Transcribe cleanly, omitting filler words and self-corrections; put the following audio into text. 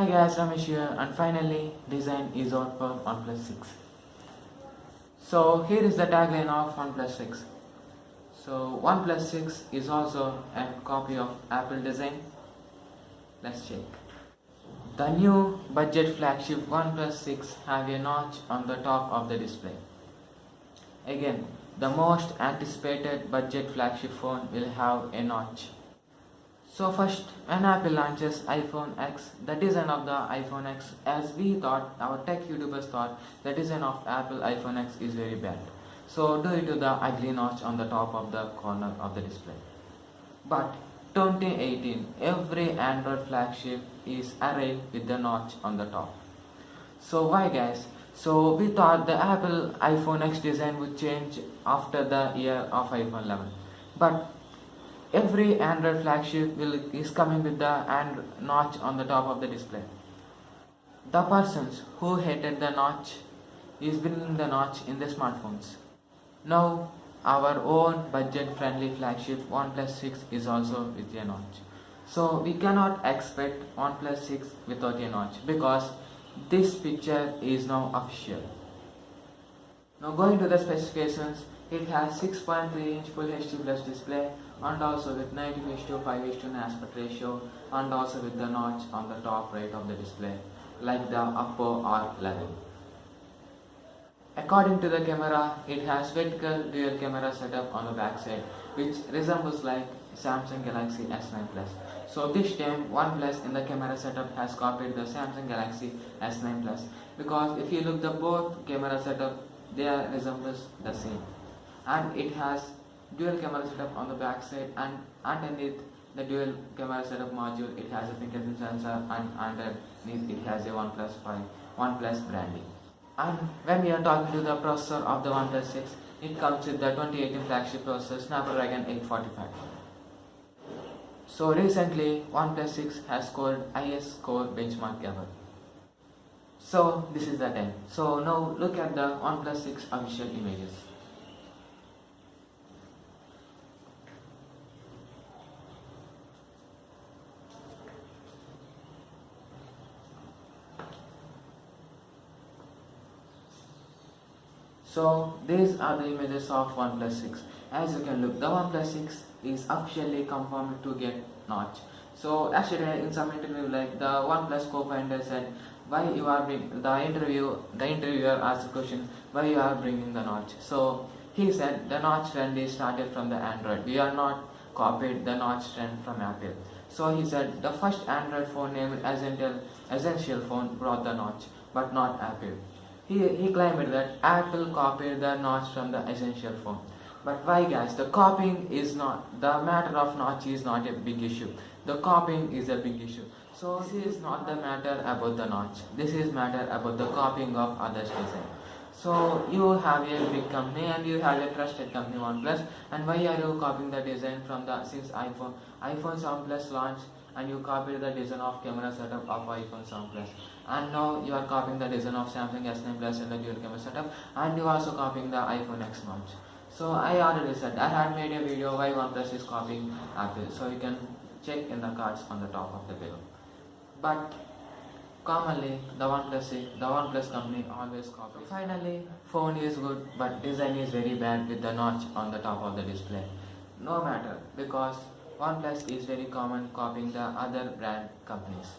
Hi guys, Ramesh here, and finally design is out for OnePlus 6. So here is the tagline of OnePlus 6. So OnePlus 6 is also a copy of Apple design. Let's check. The new budget flagship OnePlus 6 have a notch on the top of the display. Again, the most anticipated budget flagship phone will have a notch. So first, when Apple launches iPhone X, the design of the iPhone X, as we thought, our tech YouTubers thought, the design of Apple iPhone X is very bad. So due to the ugly notch on the top of the corner of the display. But 2018, every Android flagship is arrayed with the notch on the top. So why guys? So we thought the Apple iPhone X design would change after the year of iPhone 11. But every Android flagship is coming with the notch on the top of the display. The persons who hated the notch is bringing the notch in the smartphones. Now our own budget friendly flagship OnePlus 6 is also with a notch. So we cannot expect OnePlus 6 without a notch because this picture is now official. Now going to the specifications, it has 6.3-inch Full HD Plus display and also with 19:5:2 aspect ratio and also with the notch on the top right of the display like the upper or level. According to the camera, it has vertical dual camera setup on the back side which resembles like Samsung Galaxy S9 Plus. So this time OnePlus in the camera setup has copied the Samsung Galaxy S9 Plus because if you look the both camera setup, they are resembles the same. And it has dual camera setup on the back side, and underneath the dual camera setup module it has a fingerprint sensor, and underneath it has a OnePlus branding. And when we are talking to the processor of the OnePlus 6, it comes with the 2018 flagship processor Snapdragon 845. So recently OnePlus 6 has scored highest score benchmark ever. So this is the time. So now look at the OnePlus 6 official images. So these are the images of OnePlus 6. As you can look, the OnePlus 6 is officially confirmed to get notch. So yesterday in some interview, like the OnePlus co-founder said, why you are bringing the interviewer asked the question, why you are bringing the notch. So he said the notch trend is started from the Android. We are not copied the notch trend from Apple. So he said the first Android phone named Essential phone brought the notch, but not Apple. He claimed that Apple copied the notch from the Essential phone. But why guys? The copying is not, the matter of notch is not a big issue. The copying is a big issue. So this is not the matter about the notch. This is matter about the copying of others' design. So you have a big company and you have a trusted company OnePlus, and why are you copying the design from the since iPhone 7 Plus launched, and you copied the design of camera setup of iPhone 7 Plus, and now you are copying the design of Samsung S9 Plus and the dual camera setup, and you are also copying the iPhone X launch. So I already said I had made a video why OnePlus is copying Apple, so you can check in the cards on the top of the below. But commonly the OnePlus company always copies. Finally, phone is good but design is very bad with the notch on the top of the display. No matter, because OnePlus is very common copying the other brand companies.